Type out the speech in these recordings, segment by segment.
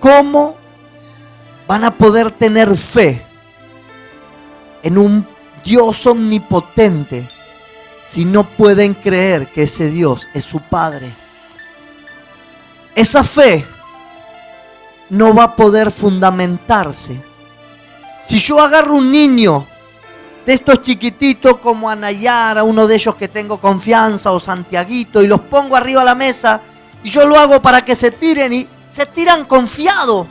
¿cómo van a poder tener fe en un Dios omnipotente si no pueden creer que ese Dios es su Padre? Esa fe no va a poder fundamentarse. Si yo agarro un niño de estos chiquititos como a Nayara, uno de ellos que tengo confianza, o Santiaguito, y los pongo arriba de la mesa, y yo lo hago para que se tiren, y se tiran confiados,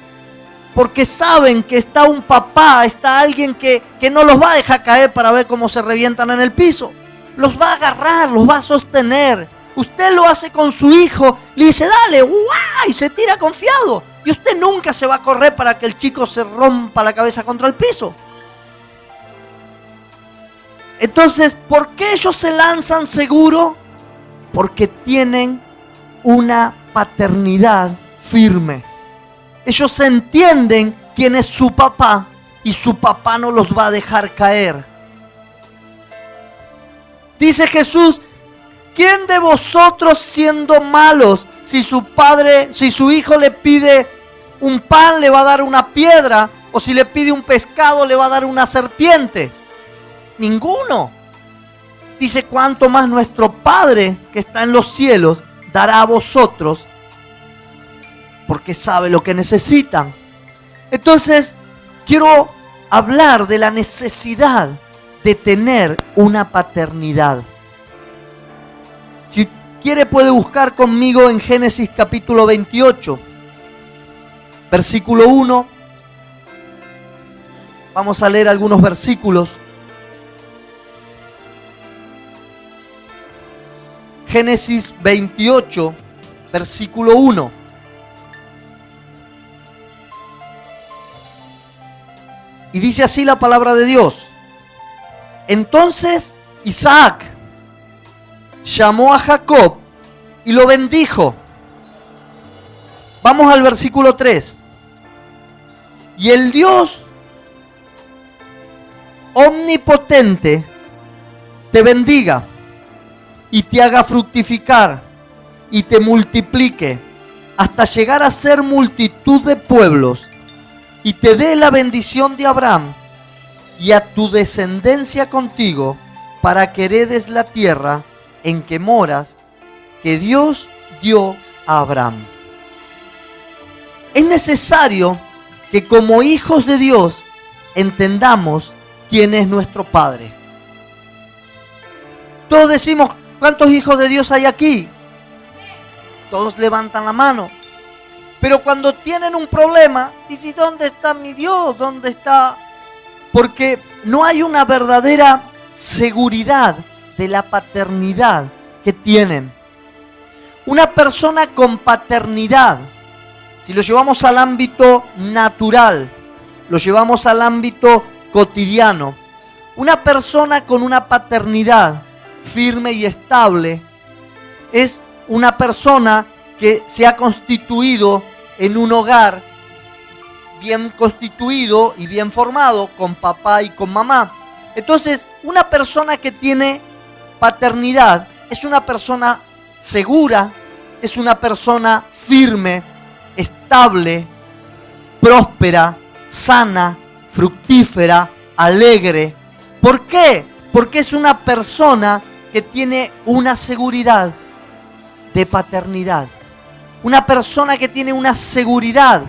porque saben que está un papá, está alguien que no los va a dejar caer para ver cómo se revientan en el piso. Los va a agarrar, los va a sostener. Usted lo hace con su hijo, le dice, dale, ¡guau! Y se tira confiado. Y usted nunca se va a correr para que el chico se rompa la cabeza contra el piso. Entonces, ¿por qué ellos se lanzan seguro? Porque tienen una paternidad firme. Ellos entienden quién es su papá y su papá no los va a dejar caer. Dice Jesús, ¿quién de vosotros siendo malos, si su hijo le pide un pan, le va a dar una piedra? O si le pide un pescado, le va a dar una serpiente. Ninguno. Dice, cuánto más nuestro Padre que está en los cielos dará a vosotros, porque sabe lo que necesitan. Entonces, quiero hablar de la necesidad de tener una paternidad. Si quiere puede buscar conmigo en Génesis capítulo 28, versículo 1. Vamos a leer algunos versículos. Génesis 28, versículo 1. Y dice así la palabra de Dios. Entonces Isaac llamó a Jacob y lo bendijo. Vamos al versículo 3. Y el Dios omnipotente te bendiga y te haga fructificar y te multiplique hasta llegar a ser multitud de pueblos, y te dé la bendición de Abraham y a tu descendencia contigo, para que heredes la tierra en que moras, que Dios dio a Abraham. Es necesario que como hijos de Dios entendamos quién es nuestro Padre. Todos decimos, ¿cuántos hijos de Dios hay aquí? Todos levantan la mano. Pero cuando tienen un problema, dicen, ¿dónde está mi Dios? ¿Dónde está? Porque no hay una verdadera seguridad de la paternidad que tienen. Una persona con paternidad, si lo llevamos al ámbito natural, lo llevamos al ámbito cotidiano, una persona con una paternidad firme y estable es una persona que se ha constituido en un hogar bien constituido y bien formado, con papá y con mamá. Entonces, una persona que tiene paternidad es una persona segura, es una persona firme, estable, próspera, sana, fructífera, alegre. ¿Por qué? Porque es una persona que tiene una seguridad de paternidad. Una persona que tiene una seguridad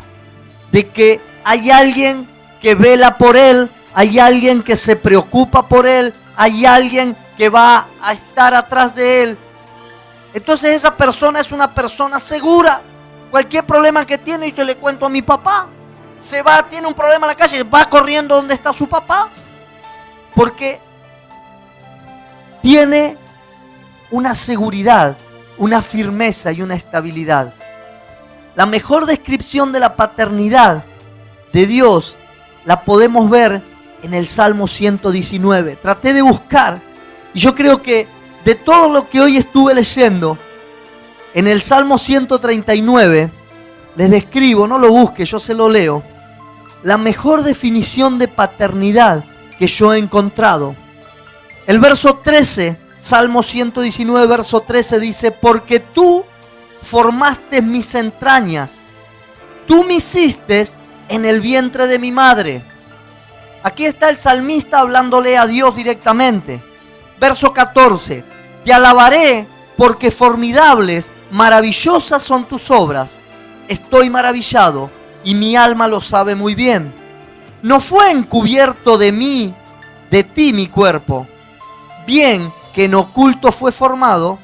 de que hay alguien que vela por él, hay alguien que se preocupa por él, hay alguien que va a estar atrás de él. Entonces esa persona es una persona segura. Cualquier problema que tiene, y yo le cuento a mi papá, se va, tiene un problema en la calle, va corriendo donde está su papá, porque tiene una seguridad, una firmeza y una estabilidad. La mejor descripción de la paternidad de Dios la podemos ver en el Salmo 119. Traté de buscar, y yo creo que de todo lo que hoy estuve leyendo, en el Salmo 139, les describo, no lo busque, yo se lo leo, la mejor definición de paternidad que yo he encontrado. El verso 13, Salmo 119, verso 13 dice, porque tú formaste mis entrañas, tú me hiciste en el vientre de mi madre. Aquí está el salmista hablándole a Dios directamente. Verso 14. Te alabaré porque formidables, maravillosas son tus obras. Estoy maravillado y mi alma lo sabe muy bien. No fue encubierto de ti mi cuerpo. Bien que en oculto fue formado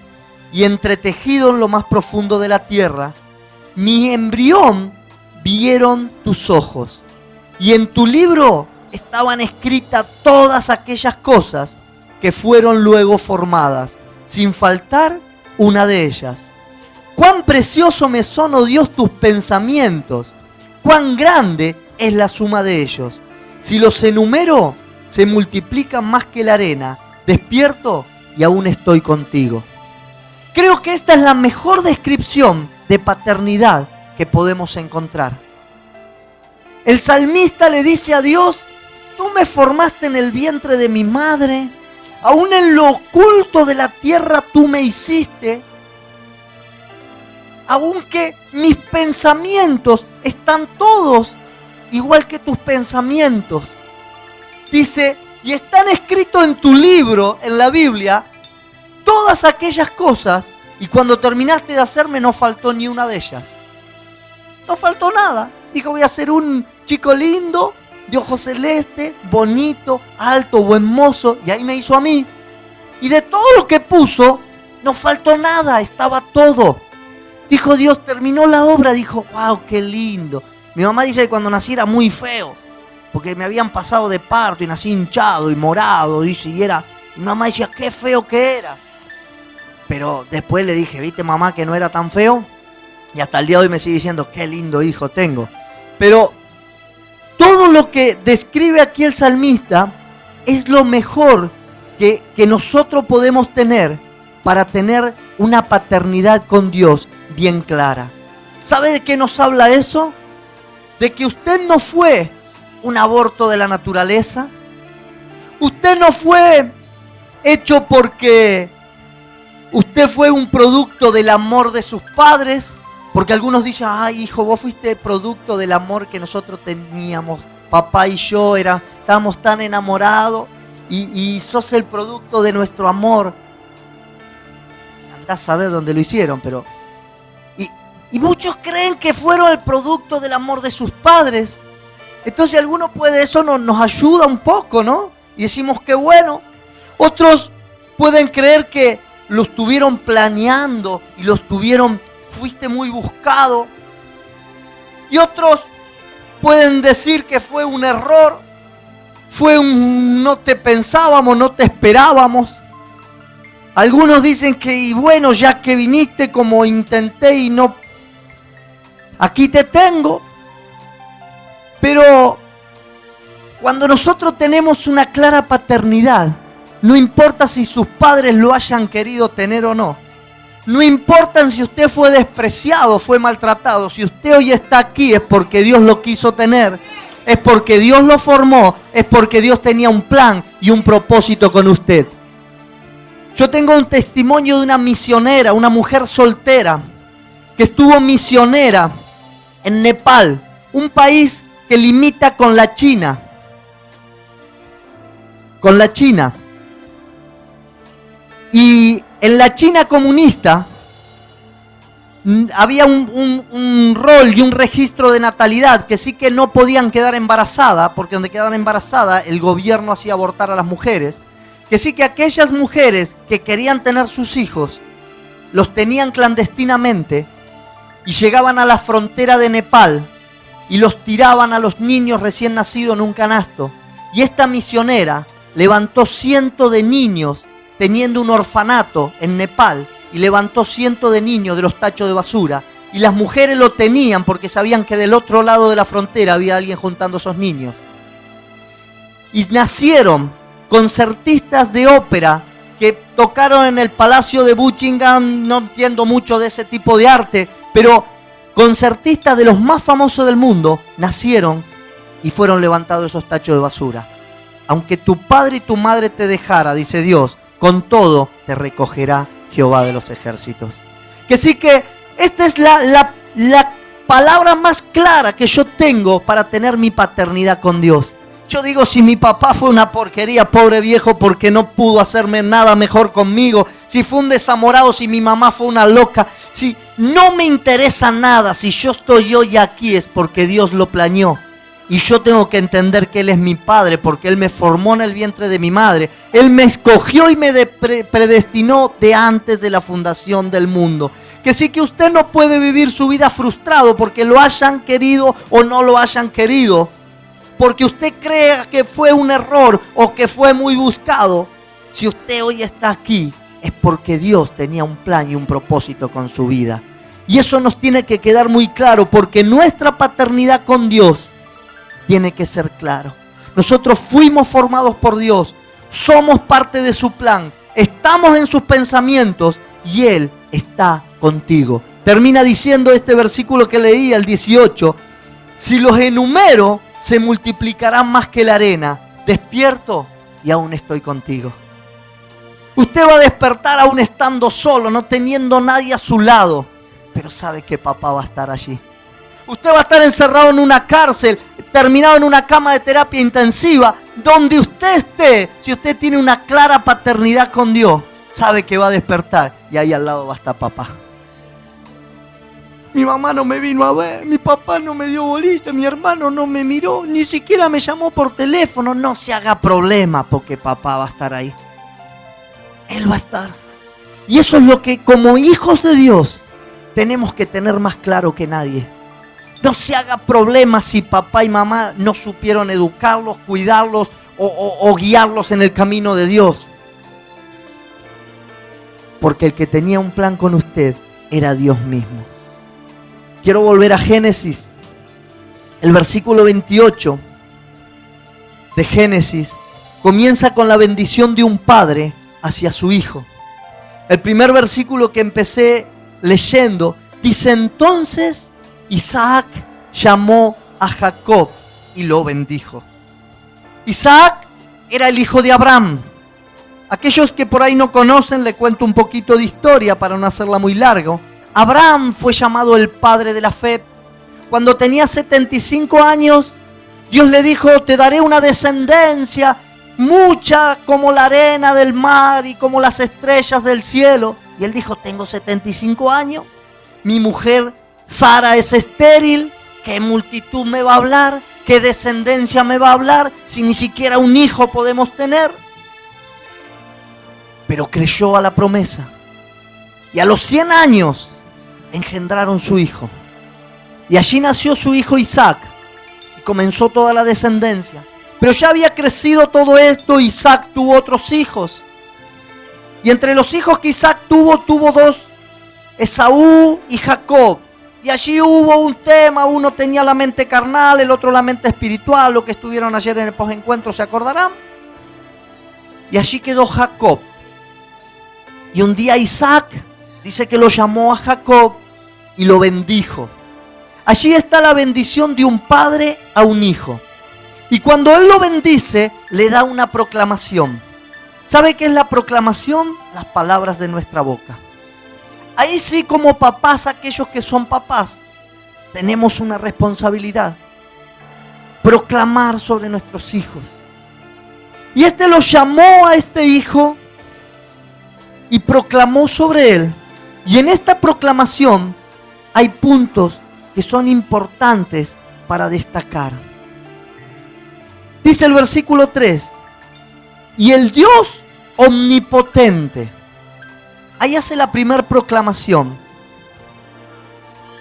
y entretejido en lo más profundo de la tierra. Mi embrión vieron tus ojos y en tu libro estaban escritas todas aquellas cosas que fueron luego formadas, sin faltar una de ellas. Cuán precioso me son, oh Dios, tus pensamientos, cuán grande es la suma de ellos. Si los enumero, se multiplican más que la arena. Despierto y aún estoy contigo. Creo que esta es la mejor descripción de paternidad que podemos encontrar. El salmista le dice a Dios: tú me formaste en el vientre de mi madre, aún en lo oculto de la tierra tú me hiciste. Aunque mis pensamientos están todos igual que tus pensamientos. Dice, y están escritos en tu libro, en la Biblia, todas aquellas cosas, y cuando terminaste de hacerme no faltó ni una de ellas. No faltó nada. Dijo, voy a ser un chico lindo, de ojos celeste, bonito, alto, buen mozo, y ahí me hizo a mí. Y de todo lo que puso, no faltó nada, estaba todo. Dijo Dios, terminó la obra, dijo, wow, qué lindo. Mi mamá dice que cuando nací era muy feo, porque me habían pasado de parto y nací hinchado y morado, dice, y mi mamá decía, qué feo que era. Pero después le dije, ¿viste mamá que no era tan feo? Y hasta el día de hoy me sigue diciendo, qué lindo hijo tengo. Pero todo lo que describe aquí el salmista es lo mejor que nosotros podemos tener para tener una paternidad con Dios bien clara. ¿Sabe de qué nos habla eso? De que usted no fue un aborto de la naturaleza. Usted no fue hecho porque usted fue un producto del amor de sus padres. Porque algunos dicen, ay hijo, vos fuiste producto del amor que nosotros teníamos. Papá y yo estábamos tan enamorados y sos el producto de nuestro amor. Andá a saber dónde lo hicieron, pero... Y muchos creen que fueron el producto del amor de sus padres. Entonces algunos eso nos ayuda un poco, ¿no? Y decimos que bueno. Otros pueden creer que lo estuvieron planeando y fuiste muy buscado. Y otros pueden decir que fue un error. No te pensábamos, no te esperábamos. Algunos dicen que, y bueno, ya que viniste como intenté y no, aquí te tengo. Pero cuando nosotros tenemos una clara paternidad, no importa si sus padres lo hayan querido tener o no. No importa si usted fue despreciado, fue maltratado. Si usted hoy está aquí es porque Dios lo quiso tener. Es porque Dios lo formó. Es porque Dios tenía un plan y un propósito con usted. Yo tengo un testimonio de una misionera, una mujer soltera, que estuvo misionera en Nepal, un país que limita con la China. Con la China. Y en la China comunista había un rol y un registro de natalidad que sí que no podían quedar embarazadas, porque donde quedaban embarazadas el gobierno hacía abortar a las mujeres. Que sí que aquellas mujeres que querían tener sus hijos los tenían clandestinamente y llegaban a la frontera de Nepal y los tiraban a los niños recién nacidos en un canasto. Y esta misionera levantó cientos de niños teniendo un orfanato en Nepal y levantó cientos de niños de los tachos de basura. Y las mujeres lo tenían porque sabían que del otro lado de la frontera había alguien juntando esos niños. Y nacieron concertistas de ópera que tocaron en el Palacio de Buckingham. No entiendo mucho de ese tipo de arte, pero concertistas de los más famosos del mundo nacieron y fueron levantados esos tachos de basura. Aunque tu padre y tu madre te dejara, dice Dios, con todo te recogerá Jehová de los ejércitos. Que sí que esta es la palabra más clara que yo tengo para tener mi paternidad con Dios. Yo digo, si mi papá fue una porquería, pobre viejo, porque no pudo hacerme nada mejor conmigo. Si fue un desamorado, si mi mamá fue una loca. Si no me interesa nada, si yo estoy hoy aquí es porque Dios lo planeó. Y yo tengo que entender que Él es mi Padre, porque Él me formó en el vientre de mi madre. Él me escogió y me predestinó de antes de la fundación del mundo. Que sí, que usted no puede vivir su vida frustrado porque lo hayan querido o no lo hayan querido. Porque usted crea que fue un error o que fue muy buscado. Si usted hoy está aquí, es porque Dios tenía un plan y un propósito con su vida. Y eso nos tiene que quedar muy claro, porque nuestra paternidad con Dios tiene que ser claro. Nosotros fuimos formados por Dios, somos parte de su plan, estamos en sus pensamientos y Él está contigo. Termina diciendo este versículo que leí, el 18, si los enumero, se multiplicarán más que la arena. Despierto y aún estoy contigo. Usted va a despertar aún estando solo, no teniendo nadie a su lado, pero sabe que papá va a estar allí. Usted va a estar encerrado en una cárcel, terminado en una cama de terapia intensiva. Donde usted esté, si usted tiene una clara paternidad con Dios, sabe que va a despertar y ahí al lado va a estar papá. Mi mamá no me vino a ver, mi papá no me dio bolilla, mi hermano no me miró, ni siquiera me llamó por teléfono. No se haga problema porque papá va a estar ahí. Él va a estar. Y eso es lo que como hijos de Dios tenemos que tener más claro que nadie. No se haga problema si papá y mamá no supieron educarlos, cuidarlos o guiarlos en el camino de Dios. Porque el que tenía un plan con usted era Dios mismo. Quiero volver a Génesis, el versículo 28 de Génesis comienza con la bendición de un padre hacia su hijo. El primer versículo que empecé leyendo dice: entonces Isaac llamó a Jacob y lo bendijo. Isaac era el hijo de Abraham. Aquellos que por ahí no conocen, le cuento un poquito de historia para no hacerla muy largo. Abraham fue llamado el padre de la fe. Cuando tenía 75 años, Dios le dijo: te daré una descendencia mucha como la arena del mar y como las estrellas del cielo. Y él dijo: tengo 75 años, mi mujer Sara es estéril, ¿qué multitud me va a hablar? ¿Qué descendencia me va a hablar si ni siquiera un hijo podemos tener? Pero creyó a la promesa. Y a los 100 años engendraron su hijo. Y allí nació su hijo Isaac. Y comenzó toda la descendencia. Pero ya había crecido todo esto. Isaac tuvo otros hijos. Y entre los hijos que Isaac tuvo dos: Esaú y Jacob. Y allí hubo un tema. Uno tenía la mente carnal, el otro la mente espiritual. Lo que estuvieron ayer en el posencuentro se acordarán. Y allí quedó Jacob. Y un día Isaac dice que lo llamó a Jacob y lo bendijo. Allí está la bendición de un padre a un hijo. Y cuando él lo bendice, le da una proclamación. ¿Sabe qué es la proclamación? Las palabras de nuestra boca. Ahí sí, como papás, aquellos que son papás, tenemos una responsabilidad. Proclamar sobre nuestros hijos. Y este lo llamó a este hijo y proclamó sobre él. Y en esta proclamación hay puntos que son importantes para destacar. Dice el versículo 3: y el Dios omnipotente. Ahí hace la primera proclamación.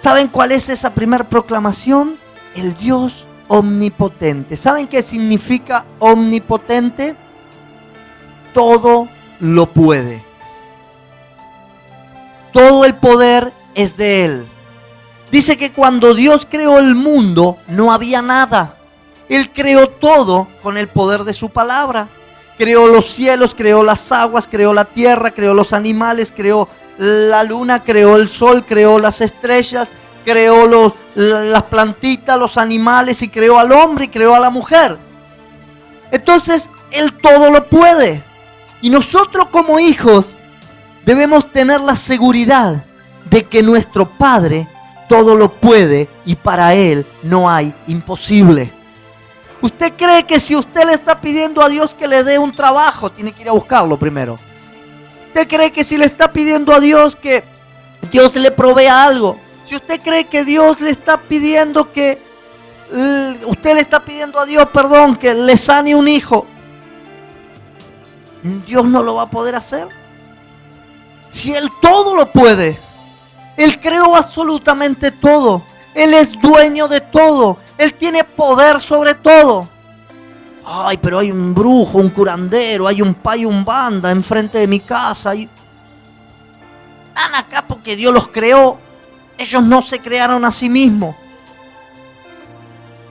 ¿Saben cuál es esa primera proclamación? El Dios omnipotente. ¿Saben qué significa omnipotente? Todo lo puede. Todo el poder es de Él. Dice que cuando Dios creó el mundo, no había nada. Él creó todo con el poder de su palabra. Creó los cielos, creó las aguas, creó la tierra, creó los animales, creó la luna, creó el sol, creó las estrellas, creó las plantitas, los animales, y creó al hombre y creó a la mujer. Entonces, Él todo lo puede. Y nosotros como hijos debemos tener la seguridad de que nuestro Padre todo lo puede y para Él no hay imposible. ¿Usted cree que si usted le está pidiendo a Dios que le dé un trabajo, tiene que ir a buscarlo primero? ¿Usted cree que si le está pidiendo a Dios que Dios le provea algo? Si usted cree que Dios le está pidiendo que, usted le está pidiendo a Dios, perdón, que le sane un hijo, Dios no lo va a poder hacer. Si Él todo lo puede, Él creó absolutamente todo, Él es dueño de todo, Él tiene poder sobre todo. Ay, pero hay un brujo, un curandero, hay un payo, un banda enfrente de mi casa. Están acá porque Dios los creó. Ellos no se crearon a sí mismos.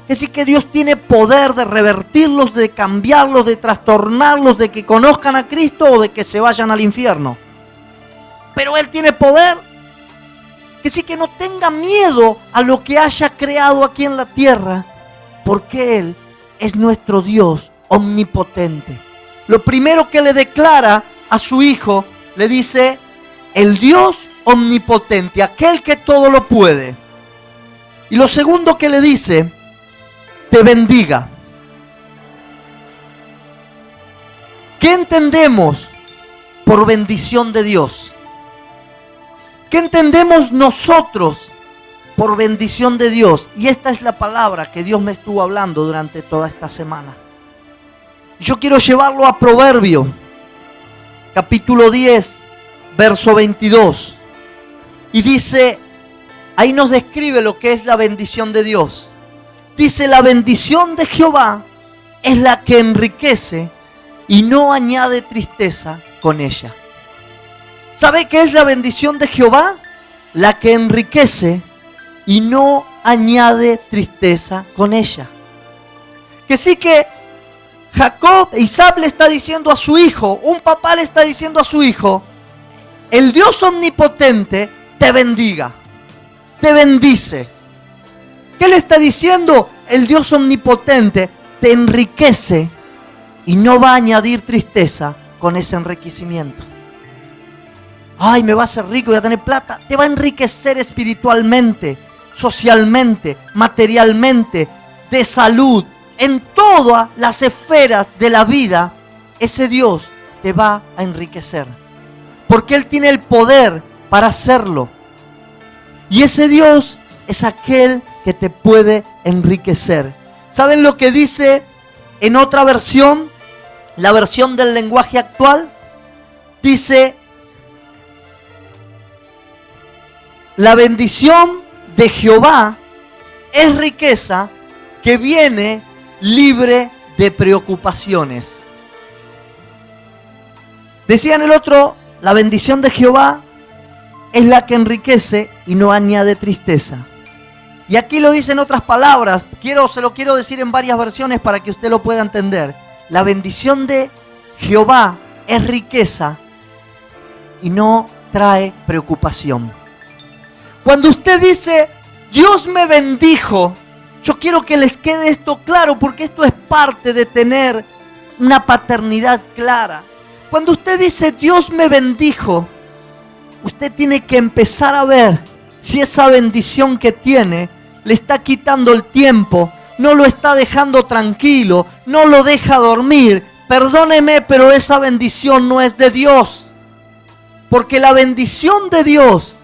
Es decir, que Dios tiene poder de revertirlos, de cambiarlos, de trastornarlos, de que conozcan a Cristo o de que se vayan al infierno. Pero Él tiene poder. Que sí, que no tenga miedo a lo que haya creado aquí en la tierra, porque Él es nuestro Dios omnipotente. Lo primero que le declara a su hijo, le dice, el Dios omnipotente, aquel que todo lo puede. Y lo segundo que le dice, te bendiga. ¿Qué entendemos por bendición de Dios? ¿Qué entendemos nosotros por bendición de Dios? Y esta es la palabra que Dios me estuvo hablando durante toda esta semana. Yo quiero llevarlo a Proverbio, capítulo 10, verso 22. Y dice, ahí nos describe lo que es la bendición de Dios. Dice, la bendición de Jehová es la que enriquece y no añade tristeza con ella. ¿Sabe qué es la bendición de Jehová? La que enriquece y no añade tristeza con ella. Que sí, que Jacob, Isaac le está diciendo a su hijo, un papá le está diciendo a su hijo, el Dios omnipotente te bendiga, te bendice. ¿Qué le está diciendo? El Dios omnipotente te enriquece y no va a añadir tristeza con ese enriquecimiento. Ay, me va a hacer rico, voy a tener plata. Te va a enriquecer espiritualmente, socialmente, materialmente, de salud. En todas las esferas de la vida, ese Dios te va a enriquecer. Porque Él tiene el poder para hacerlo. Y ese Dios es aquel que te puede enriquecer. ¿Saben lo que dice en otra versión? La versión del lenguaje actual. Dice, la bendición de Jehová es riqueza que viene libre de preocupaciones. Decía en el otro, la bendición de Jehová es la que enriquece y no añade tristeza. Y aquí lo dice en otras palabras, se lo quiero decir en varias versiones para que usted lo pueda entender. La bendición de Jehová es riqueza y no trae preocupación. Cuando usted dice, Dios me bendijo, yo quiero que les quede esto claro, porque esto es parte de tener una paternidad clara. Cuando usted dice, Dios me bendijo, usted tiene que empezar a ver si esa bendición que tiene le está quitando el tiempo, no lo está dejando tranquilo, no lo deja dormir. Perdóneme, pero esa bendición no es de Dios. Porque la bendición de Dios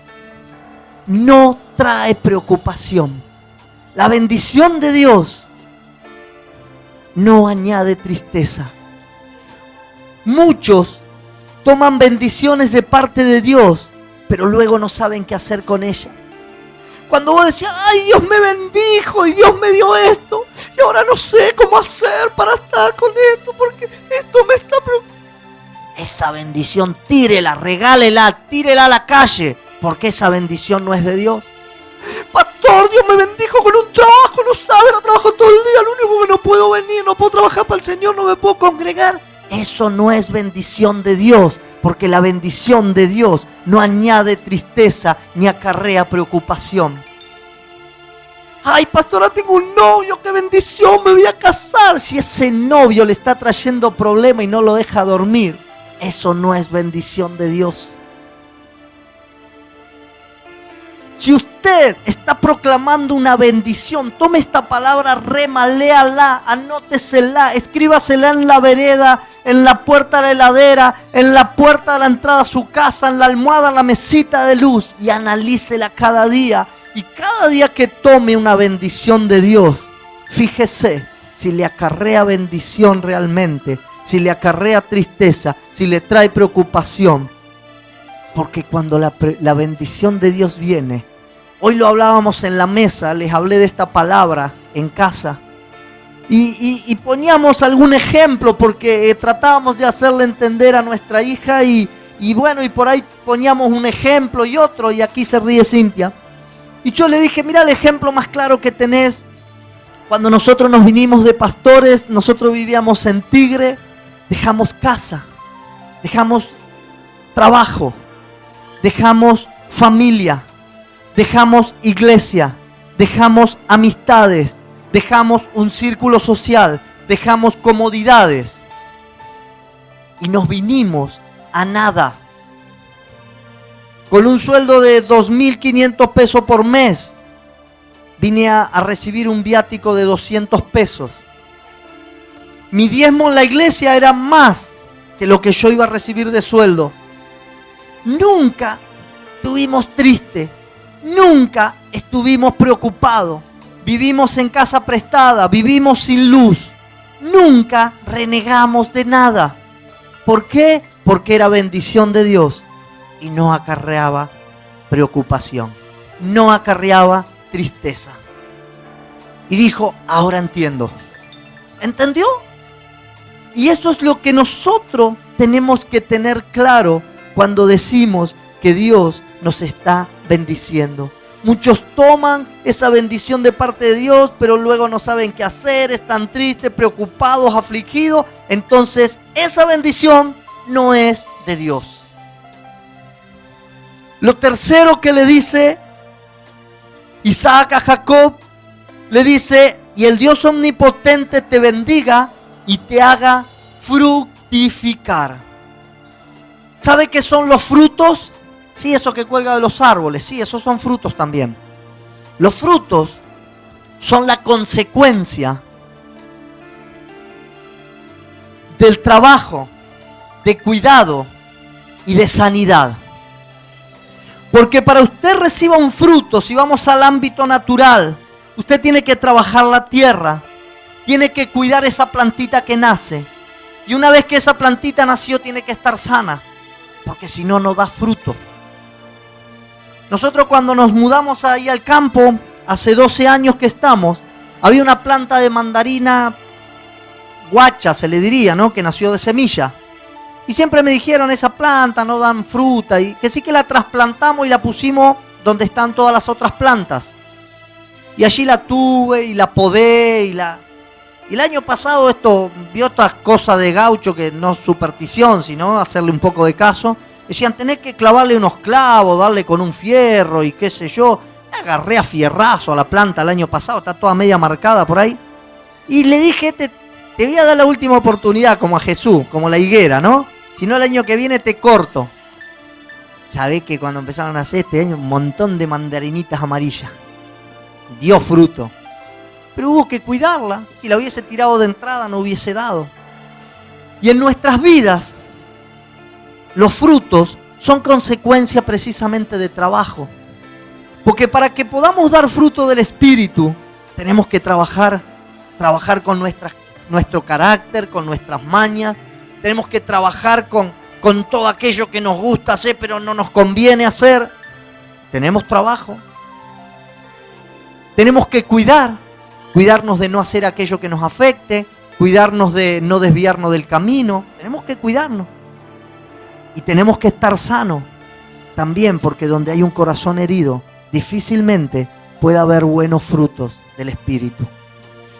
no trae preocupación. La bendición de Dios no añade tristeza. Muchos toman bendiciones de parte de Dios, pero luego no saben qué hacer con ella. Cuando vos decías, ay, Dios me bendijo y Dios me dio esto, y ahora no sé cómo hacer para estar con esto, porque esto me está preocupando. Esa bendición tírela, regálela, tírela a la calle, porque esa bendición no es de Dios. Pastor, Dios me bendijo con un trabajo, no sabe, no trabajo todo el día, lo único que no puedo venir, no puedo trabajar para el Señor, no me puedo congregar. Eso no es bendición de Dios, porque la bendición de Dios no añade tristeza ni acarrea preocupación. Ay, pastora, tengo un novio, qué bendición, me voy a casar. Si ese novio le está trayendo problema y no lo deja dormir, eso no es bendición de Dios. Si usted está proclamando una bendición, tome esta palabra rema, léala, anótesela, escríbasela en la vereda, en la puerta de la heladera, en la puerta de la entrada a su casa, en la almohada, en la mesita de luz, y analícela cada día. Y cada día que tome una bendición de Dios, fíjese si le acarrea bendición realmente, si le acarrea tristeza, si le trae preocupación. Porque cuando la bendición de Dios viene, hoy lo hablábamos en la mesa, les hablé de esta palabra en casa. Y poníamos algún ejemplo porque tratábamos de hacerle entender a nuestra hija y bueno, y por ahí poníamos un ejemplo y otro, y aquí se ríe Cintia. Y yo le dije, mira el ejemplo más claro que tenés. Cuando nosotros nos vinimos de pastores, nosotros vivíamos en Tigre, dejamos casa, dejamos trabajo, dejamos familia, dejamos iglesia, dejamos amistades, dejamos un círculo social, dejamos comodidades y nos vinimos a nada. Con un sueldo de 2.500 pesos por mes, vine a recibir un viático de 200 pesos. Mi diezmo en la iglesia era más que lo que yo iba a recibir de sueldo. Nunca estuvimos tristes, nunca estuvimos preocupados. Vivimos en casa prestada, vivimos sin luz. Nunca renegamos de nada. ¿Por qué? Porque era bendición de Dios y no acarreaba preocupación, no acarreaba tristeza. Y dijo, ahora entiendo. ¿Entendió? Y eso es lo que nosotros tenemos que tener claro cuando decimos que Dios nos está bendiciendo. Muchos toman esa bendición de parte de Dios, pero luego no saben qué hacer, están tristes, preocupados, afligidos. Entonces, esa bendición no es de Dios. Lo tercero que le dice Isaac a Jacob, le dice, y el Dios omnipotente te bendiga y te haga fructificar. ¿Sabe qué son los frutos? Sí, eso que cuelga de los árboles, sí, esos son frutos también. Los frutos son la consecuencia del trabajo, de cuidado y de sanidad. Porque para usted reciba un fruto, si vamos al ámbito natural, usted tiene que trabajar la tierra, tiene que cuidar esa plantita que nace. Y una vez que esa plantita nació, tiene que estar sana, porque si no, no da fruto. Nosotros cuando nos mudamos ahí al campo, hace 12 años que estamos, había una planta de mandarina guacha, se le diría, ¿no? Que nació de semilla. Y siempre me dijeron, esa planta no dan fruta, y que sí que la trasplantamos y la pusimos donde están todas las otras plantas. Y allí la tuve y la podé y el año pasado esto, vio estas cosas de gaucho que no es superstición, sino hacerle un poco de caso. Decían, tenés que clavarle unos clavos, darle con un fierro y qué sé yo. Agarré a fierrazo a la planta el año pasado, está toda media marcada por ahí. Y le dije, te voy a dar la última oportunidad, como a Jesús, como la higuera, ¿no? Si no, el año que viene te corto. ¿Sabés que cuando empezaron a hacer este año un montón de mandarinitas amarillas? Dio fruto. Pero hubo que cuidarla. Si la hubiese tirado de entrada no hubiese dado. Y en nuestras vidas, los frutos son consecuencia precisamente de trabajo. Porque para que podamos dar fruto del Espíritu, tenemos que trabajar con nuestro carácter, con nuestras mañas. Tenemos que trabajar con todo aquello que nos gusta hacer, pero no nos conviene hacer. Tenemos trabajo. Tenemos que cuidarnos de no hacer aquello que nos afecte, cuidarnos de no desviarnos del camino. Tenemos que cuidarnos. Y tenemos que estar sanos también, porque donde hay un corazón herido, difícilmente puede haber buenos frutos del Espíritu.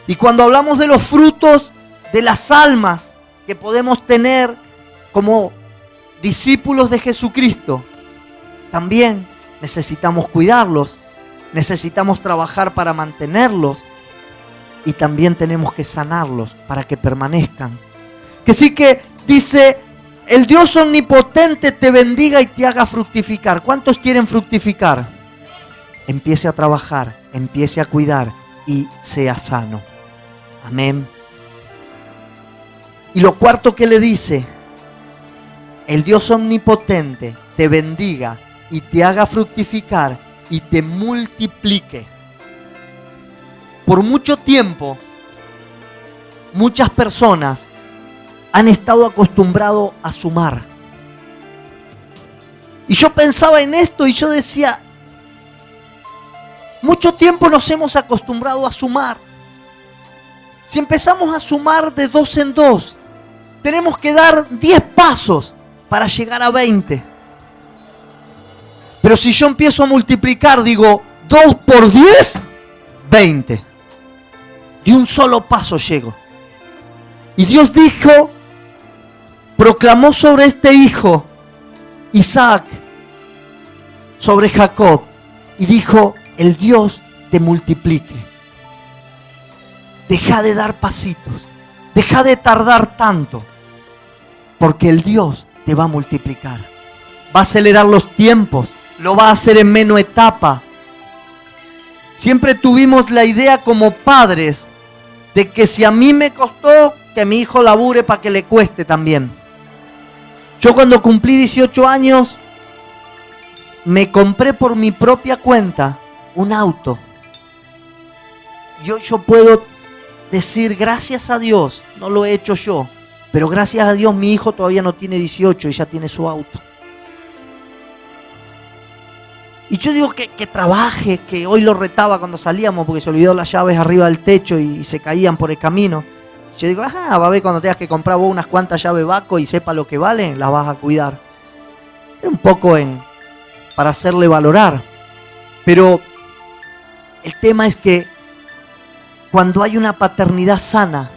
Y cuando hablamos de los frutos de las almas que podemos tener como discípulos de Jesucristo, también necesitamos cuidarlos, necesitamos trabajar para mantenerlos y también tenemos que sanarlos para que permanezcan. Que sí que dice, el Dios omnipotente te bendiga y te haga fructificar. ¿Cuántos quieren fructificar? empiece a trabajar, empiece a cuidar y sea sano. Amén. Y lo cuarto que le dice: el Dios omnipotente te bendiga y te haga fructificar y te multiplique. Por mucho tiempo, muchas personas han estado acostumbrados a sumar. Y yo pensaba en esto y yo decía, mucho tiempo nos hemos acostumbrado a sumar. Si empezamos a sumar de 2 en 2, tenemos que dar 10 pasos para llegar a 20. Pero si yo empiezo a multiplicar, digo, 2 por 10, 20. De un solo paso llego. Y Dios dijo, proclamó sobre este hijo, Isaac, sobre Jacob, y dijo, el Dios te multiplique. Deja de dar pasitos, deja de tardar tanto, porque el Dios te va a multiplicar. Va a acelerar los tiempos, lo va a hacer en menos etapa. Siempre tuvimos la idea como padres de que si a mí me costó, que mi hijo labure para que le cueste también. Yo cuando cumplí 18 años, me compré por mi propia cuenta un auto. Yo puedo decir gracias a Dios, no lo he hecho yo, pero gracias a Dios mi hijo todavía no tiene 18 y ya tiene su auto. Y yo digo que trabaje, que hoy lo retaba cuando salíamos porque se olvidó las llaves arriba del techo y se caían por el camino. Yo digo, ajá, va a ver cuando tengas que comprar vos unas cuantas llaves Baco y sepa lo que valen, las vas a cuidar. Era un poco para hacerle valorar. Pero el tema es que cuando hay una paternidad sana,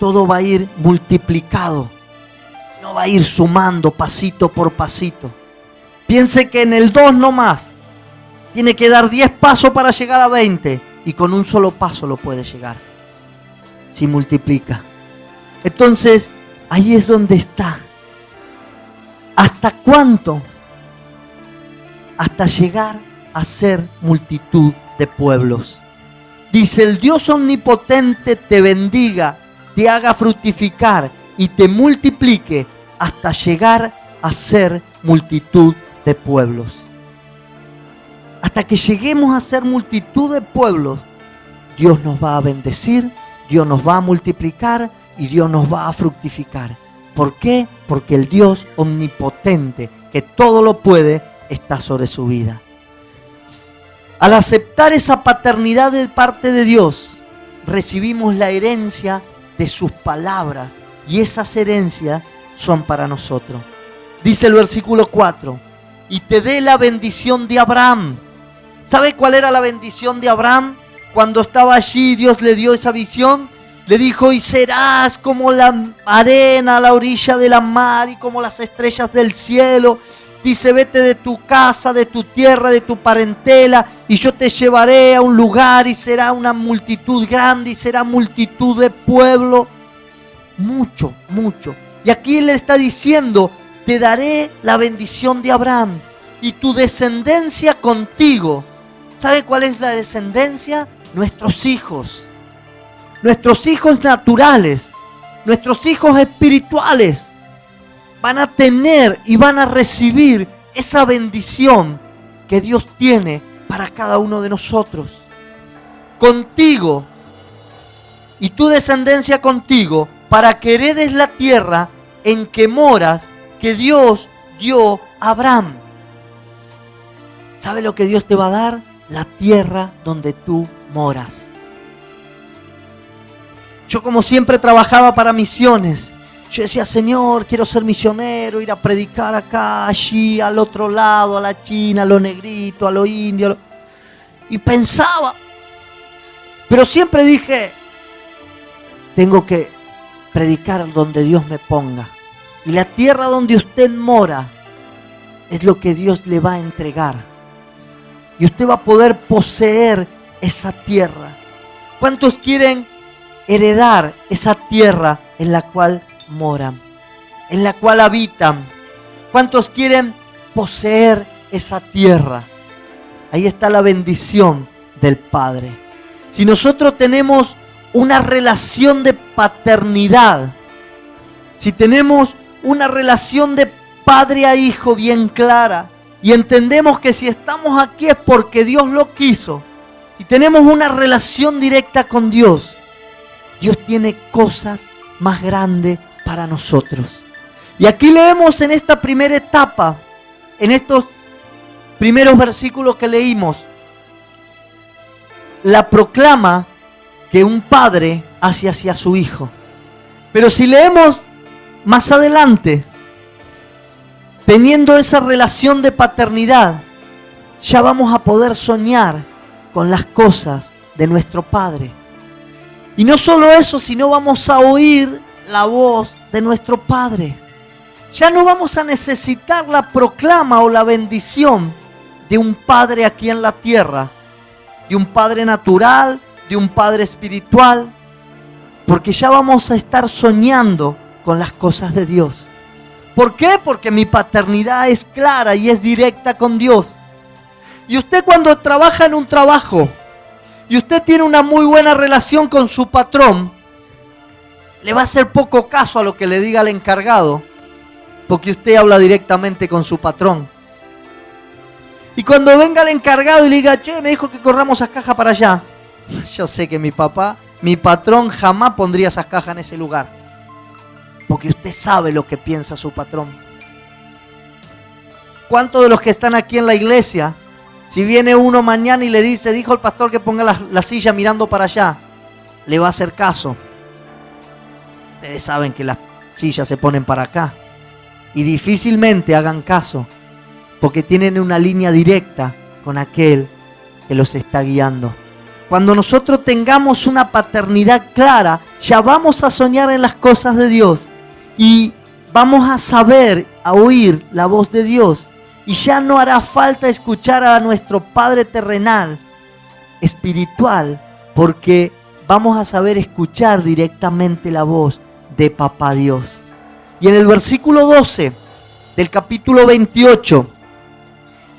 todo va a ir multiplicado. No va a ir sumando pasito por pasito. Piense que en el 2 nomás tiene que dar 10 pasos para llegar a 20 y con un solo paso lo puede llegar. Si multiplica. Entonces, ahí es donde está. ¿Hasta cuánto? Hasta llegar a ser multitud de pueblos. Dice, el Dios omnipotente te bendiga, te haga fructificar y te multiplique hasta llegar a ser multitud de pueblos. Hasta que lleguemos a ser multitud de pueblos, Dios nos va a bendecir, Dios nos va a multiplicar y Dios nos va a fructificar. ¿Por qué? Porque el Dios omnipotente, que todo lo puede, está sobre su vida. Al aceptar esa paternidad de parte de Dios, recibimos la herencia de sus palabras y esas herencias son para nosotros. Dice el versículo 4, y te dé la bendición de Abraham. ¿Sabe cuál era la bendición de Abraham? Cuando estaba allí, Dios le dio esa visión. Le dijo, y serás como la arena a la orilla de la mar y como las estrellas del cielo. Dice, vete de tu casa, de tu tierra, de tu parentela, y yo te llevaré a un lugar y será una multitud grande y será multitud de pueblo. Mucho, mucho. Y aquí le está diciendo, te daré la bendición de Abraham y tu descendencia contigo. ¿Sabe cuál es la descendencia? Nuestros hijos. Nuestros hijos naturales, nuestros hijos espirituales van a tener y van a recibir esa bendición que Dios tiene para cada uno de nosotros. Contigo y tu descendencia contigo, para que heredes la tierra en que moras, que Dios dio a Abraham. ¿Sabe lo que Dios te va a dar? La tierra donde tú moras. Yo como siempre trabajaba para misiones. Yo decía, Señor, quiero ser misionero, ir a predicar acá, allí, al otro lado, a la China, a los negritos, a los indios. Y pensaba, pero siempre dije, tengo que predicar donde Dios me ponga. Y la tierra donde usted mora es lo que Dios le va a entregar. Y usted va a poder poseer esa tierra. ¿Cuántos quieren heredar esa tierra en la cual moran, en la cual habitan? ¿Cuántos quieren poseer esa tierra? ahí está la bendición del Padre. Si nosotros tenemos una relación de paternidad, si tenemos una relación de padre a hijo bien clara, y entendemos que si estamos aquí es porque Dios lo quiso, y tenemos una relación directa con Dios, Dios tiene cosas más grandes para nosotros. Y aquí leemos en esta primera etapa, en estos primeros versículos que leímos, la proclama que un padre hace hacia su hijo. Pero si leemos más adelante, teniendo esa relación de paternidad, ya vamos a poder soñar con las cosas de nuestro Padre. Y no solo eso, sino vamos a oír la voz de nuestro Padre. Ya no vamos a necesitar la proclama o la bendición de un Padre aquí en la tierra, de un Padre natural, de un Padre espiritual, porque ya vamos a estar soñando con las cosas de Dios. ¿Por qué? Porque mi paternidad es clara y es directa con Dios. Y usted cuando trabaja en un trabajo y usted tiene una muy buena relación con su patrón, le va a hacer poco caso a lo que le diga el encargado, porque usted habla directamente con su patrón. Y cuando venga el encargado y le diga, che, me dijo que corramos esas cajas para allá, yo sé que mi patrón jamás pondría esas cajas en ese lugar, porque usted sabe lo que piensa su patrón. ¿Cuántos de los que están aquí en la iglesia, si viene uno mañana y le dice, dijo el pastor que ponga la silla mirando para allá, le va a hacer caso? Ustedes saben que las sillas se ponen para acá y difícilmente hagan caso, porque tienen una línea directa con aquel que los está guiando. Cuando nosotros tengamos una paternidad clara, ya vamos a soñar en las cosas de Dios y vamos a saber, a oír la voz de Dios, y ya no hará falta escuchar a nuestro Padre terrenal, espiritual, porque vamos a saber escuchar directamente la voz de Papá Dios. Y en el versículo 12 del capítulo 28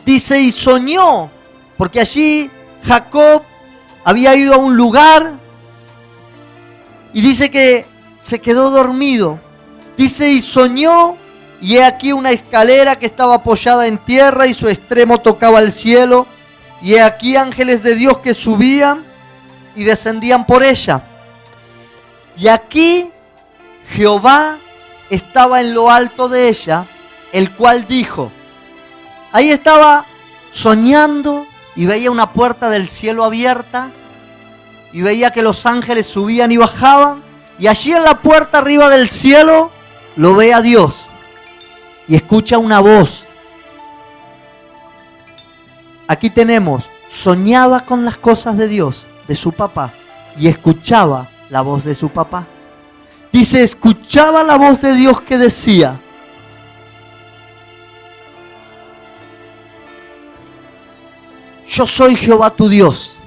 dice, y soñó, porque allí Jacob había ido a un lugar y dice que se quedó dormido. Dice, y soñó, y he aquí una escalera que estaba apoyada en tierra y su extremo tocaba el cielo. Y he aquí ángeles de Dios que subían y descendían por ella. Y aquí Jehová estaba en lo alto de ella, el cual dijo, ahí estaba soñando y veía una puerta del cielo abierta y veía que los ángeles subían y bajaban, y allí en la puerta arriba del cielo lo ve a Dios y escucha una voz. Aquí tenemos, soñaba con las cosas de Dios, de su papá, y escuchaba la voz de su papá. Dice, escuchaba la voz de Dios que decía, yo soy Jehová tu Dios.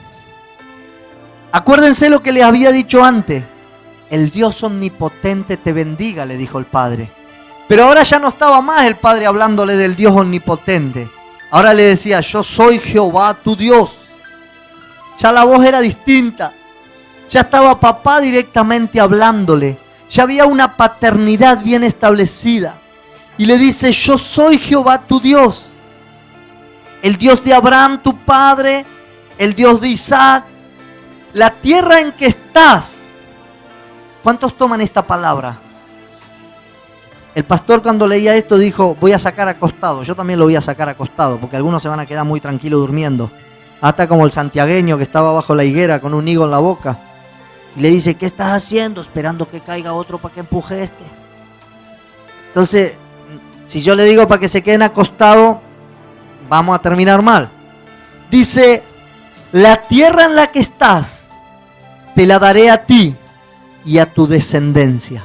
Acuérdense lo que les había dicho antes. El Dios omnipotente te bendiga, le dijo el Padre. Pero ahora ya no estaba más el Padre hablándole del Dios omnipotente. Ahora le decía, yo soy Jehová tu Dios. Ya la voz era distinta. Ya estaba papá directamente hablándole. Ya había una paternidad bien establecida. Y le dice, yo soy Jehová tu Dios. El Dios de Abraham tu padre, el Dios de Isaac. La tierra en que estás. ¿Cuántos toman esta palabra? El pastor cuando leía esto dijo, voy a sacar acostado. Yo también lo voy a sacar acostado, porque algunos se van a quedar muy tranquilos durmiendo. Hasta como el santiagueño que estaba bajo la higuera con un higo en la boca. Y le dice, ¿qué estás haciendo? Esperando que caiga otro para que empuje este. Entonces, si yo le digo para que se queden acostados, vamos a terminar mal. Dice, la tierra en la que estás, te la daré a ti y a tu descendencia.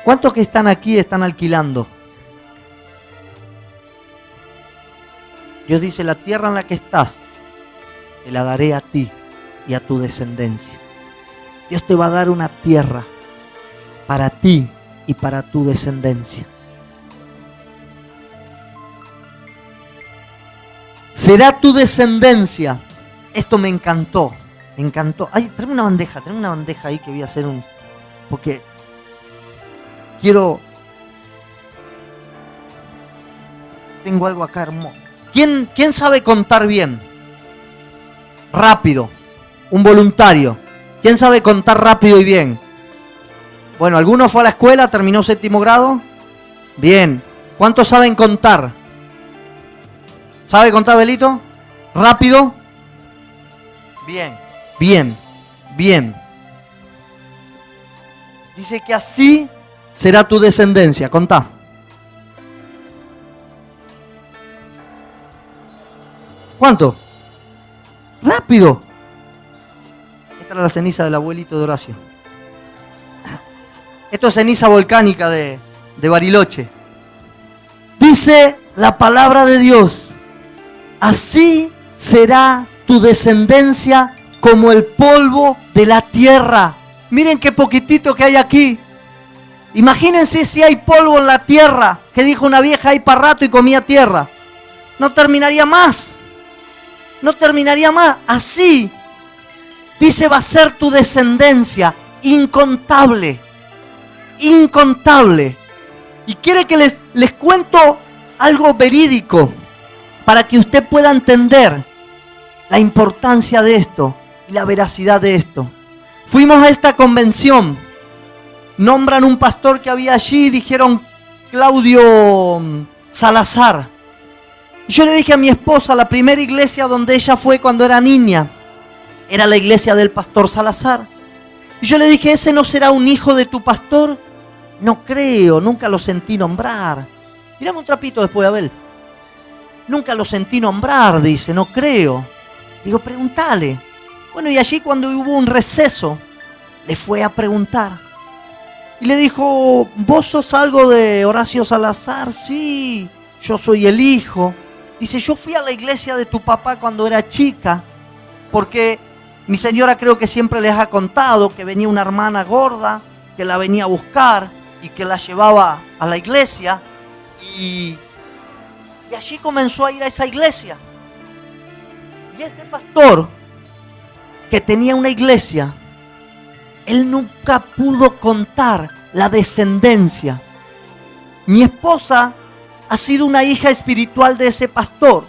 ¿Cuántos que están aquí están alquilando? Dios dice, la tierra en la que estás, te la daré a ti y a tu descendencia. Dios te va a dar una tierra para ti y para tu descendencia. será tu descendencia. Esto me encantó, me encantó. Ay, tráeme una bandeja ahí que voy a hacer porque quiero... Tengo algo acá hermoso. ¿Quién sabe contar bien? Rápido. Un voluntario. ¿Quién sabe contar rápido y bien? Bueno, ¿alguno fue a la escuela, terminó 7º grado? Bien. ¿Cuántos saben contar? ¿Sabe contar, Belito? ¿Rápido? Bien, bien, bien. Dice que así será tu descendencia. Contá. ¿Cuánto? Rápido. Esta era la ceniza del abuelito de Horacio. Esto es ceniza volcánica de Bariloche. Dice la palabra de Dios: así será tu descendencia como el polvo de la tierra. Miren qué poquitito que hay aquí. Imagínense si hay polvo en la tierra, que dijo una vieja ahí para rato y comía tierra. No terminaría más. No terminaría más. Así, dice, va a ser tu descendencia, incontable. Incontable. Y quiere que les cuento algo verídico para que usted pueda entender la importancia de esto y la veracidad de esto. Fuimos a esta convención, nombran un pastor que había allí, dijeron Claudio Salazar. Yo le dije a mi esposa, la primera iglesia donde ella fue cuando era niña, era la iglesia del pastor Salazar. Y yo le dije, ¿ese no será un hijo de tu pastor? No creo, nunca lo sentí nombrar. Tírame un trapito después, Abel. Nunca lo sentí nombrar, dice, no creo. Digo, pregúntale. Bueno, y allí cuando hubo un receso, le fue a preguntar. Y le dijo, ¿vos sos algo de Horacio Salazar? Sí, yo soy el hijo. Dice, yo fui a la iglesia de tu papá cuando era chica, porque mi señora creo que siempre les ha contado que venía una hermana gorda, que la venía a buscar y que la llevaba a la iglesia. Y allí comenzó a ir a esa iglesia. Y este pastor, que tenía una iglesia, él nunca pudo contar la descendencia. Mi esposa ha sido una hija espiritual de ese pastor,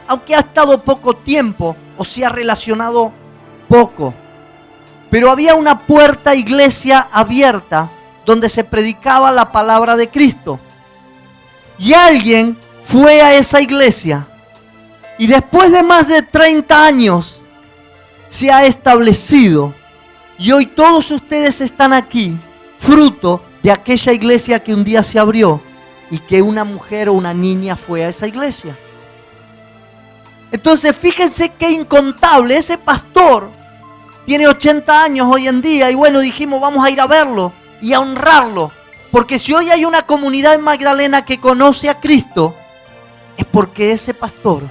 aunque ha estado poco tiempo o se ha relacionado poco. Pero había una puerta iglesia abierta donde se predicaba la palabra de Cristo. Y alguien fue a esa iglesia y después de más de 30 años se ha establecido. Y hoy todos ustedes están aquí, fruto de aquella iglesia que un día se abrió y que una mujer o una niña fue a esa iglesia. Entonces fíjense qué incontable. Ese pastor tiene 80 años hoy en día y bueno, dijimos vamos a ir a verlo y a honrarlo. Porque si hoy hay una comunidad en Magdalena que conoce a Cristo, es porque ese pastor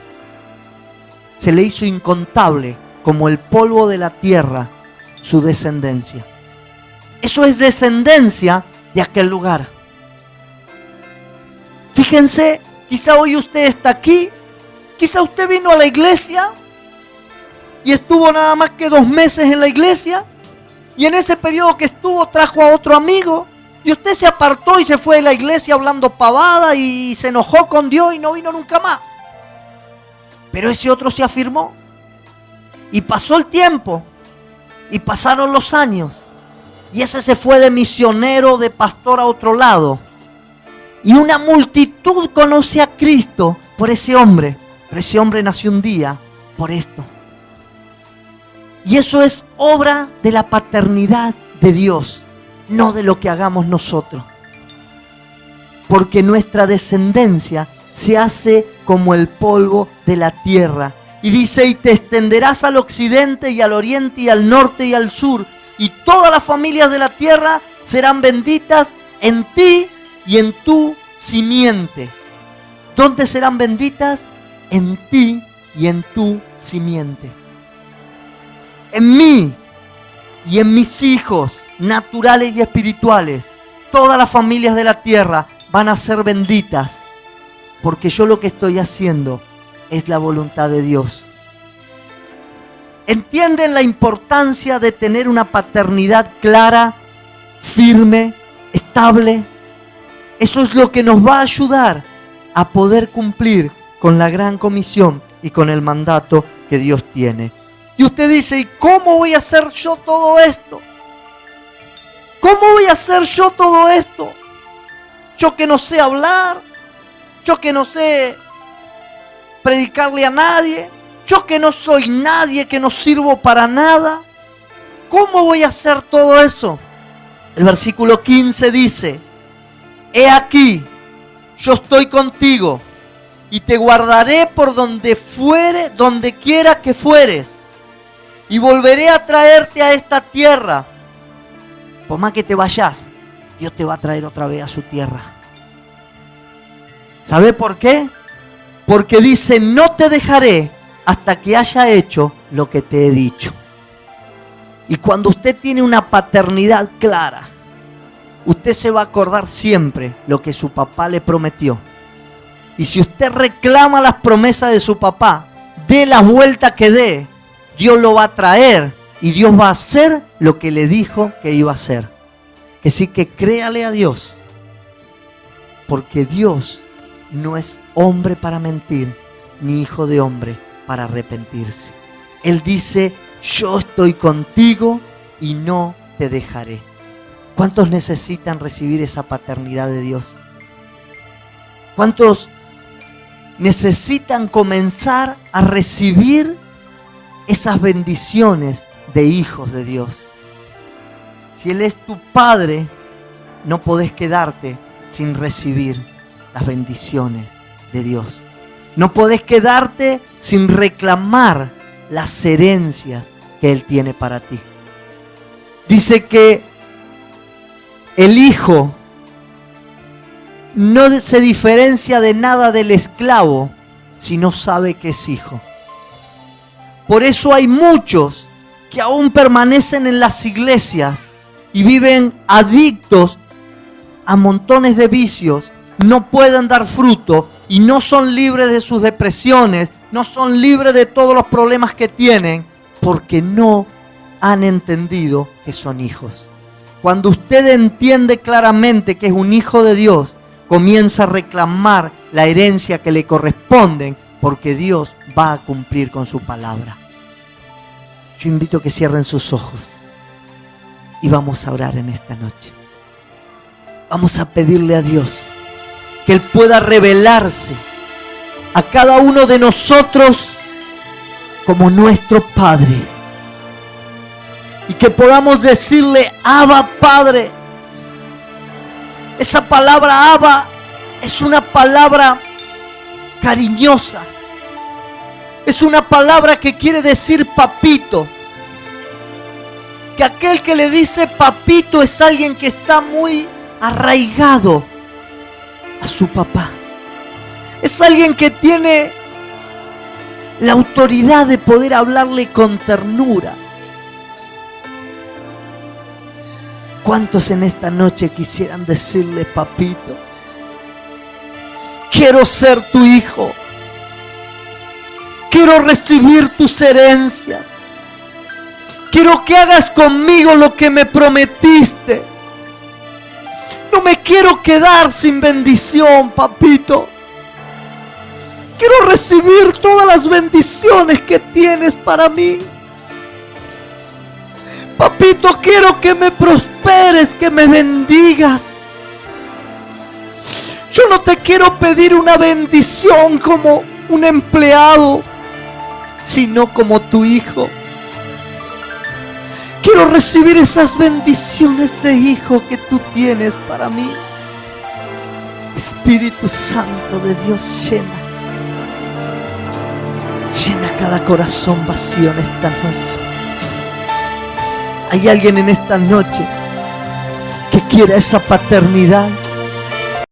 se le hizo incontable como el polvo de la tierra su descendencia. Eso es descendencia de aquel lugar. Fíjense, quizá hoy usted está aquí, quizá usted vino a la iglesia y estuvo nada más que 2 meses en la iglesia y en ese periodo que estuvo trajo a otro amigo y usted se apartó y se fue de la iglesia hablando pavada y se enojó con Dios y no vino nunca más. Pero ese otro se afirmó y pasó el tiempo y pasaron los años y ese se fue de misionero, de pastor a otro lado. Y una multitud conoce a Cristo por ese hombre. Pero ese hombre nació un día por esto. Y eso es obra de la paternidad de Dios, no de lo que hagamos nosotros. Porque nuestra descendencia se hace como el polvo de la tierra. Y dice, y te extenderás al occidente y al oriente y al norte y al sur. Y todas las familias de la tierra serán benditas en ti y en tu simiente. ¿Dónde serán benditas? En ti y en tu simiente. En mí y en mis hijos naturales y espirituales. Todas las familias de la tierra van a ser benditas. Porque yo lo que estoy haciendo es la voluntad de Dios. ¿Entienden la importancia de tener una paternidad clara, firme, estable? Eso es lo que nos va a ayudar a poder cumplir con la gran comisión y con el mandato que Dios tiene. Y usted dice, ¿y cómo voy a hacer yo todo esto? ¿Cómo voy a hacer yo todo esto? Yo que no sé hablar, yo que no sé predicarle a nadie, yo que no soy nadie, que no sirvo para nada. ¿Cómo voy a hacer todo eso? El versículo 15 dice, he aquí, yo estoy contigo y te guardaré por donde fuere, donde quiera que fueres, y volveré a traerte a esta tierra. Por más que te vayas, Dios te va a traer otra vez a su tierra. ¿Sabe por qué? Porque dice, no te dejaré hasta que haya hecho lo que te he dicho. Y cuando usted tiene una paternidad clara, usted se va a acordar siempre lo que su papá le prometió. Y si usted reclama las promesas de su papá, dé la vuelta que dé, Dios lo va a traer y Dios va a hacer lo que le dijo que iba a hacer. Que sí, que créale a Dios, porque Dios no es hombre para mentir, ni hijo de hombre para arrepentirse. Él dice, yo estoy contigo y no te dejaré. ¿Cuántos necesitan recibir esa paternidad de Dios? ¿Cuántos necesitan comenzar a recibir esas bendiciones de hijos de Dios? Si Él es tu Padre, no podés quedarte sin recibir las bendiciones de Dios. No podés quedarte sin reclamar las herencias que Él tiene para ti. Dice que el hijo no se diferencia de nada del esclavo si no sabe que es hijo. Por eso hay muchos que aún permanecen en las iglesias y viven adictos a montones de vicios, no pueden dar fruto y no son libres de sus depresiones, no son libres de todos los problemas que tienen, porque no han entendido que son hijos. Cuando usted entiende claramente que es un hijo de Dios, comienza a reclamar la herencia que le corresponde, porque Dios va a cumplir con su palabra. Yo invito a que cierren sus ojos y vamos a orar en esta noche. Vamos a pedirle a Dios que Él pueda revelarse a cada uno de nosotros como nuestro Padre. Y que podamos decirle, Abba, Padre. Esa palabra Abba es una palabra cariñosa. Es una palabra que quiere decir papito. Que aquel que le dice papito es alguien que está muy arraigado a su papá. Es alguien que tiene la autoridad de poder hablarle con ternura. ¿Cuántos en esta noche quisieran decirle, papito, quiero ser tu hijo? Quiero recibir tus herencias. Quiero que hagas conmigo lo que me prometiste. No me quiero quedar sin bendición, papito. Quiero recibir todas las bendiciones que tienes para mí. Papito, quiero que me prosperes, que me bendigas. Yo no te quiero pedir una bendición como un empleado, sino como tu hijo. Quiero recibir esas bendiciones de hijo que tú tienes para mí. Espíritu Santo de Dios, llena cada corazón vacío en esta noche. Hay alguien en esta noche que quiera esa paternidad,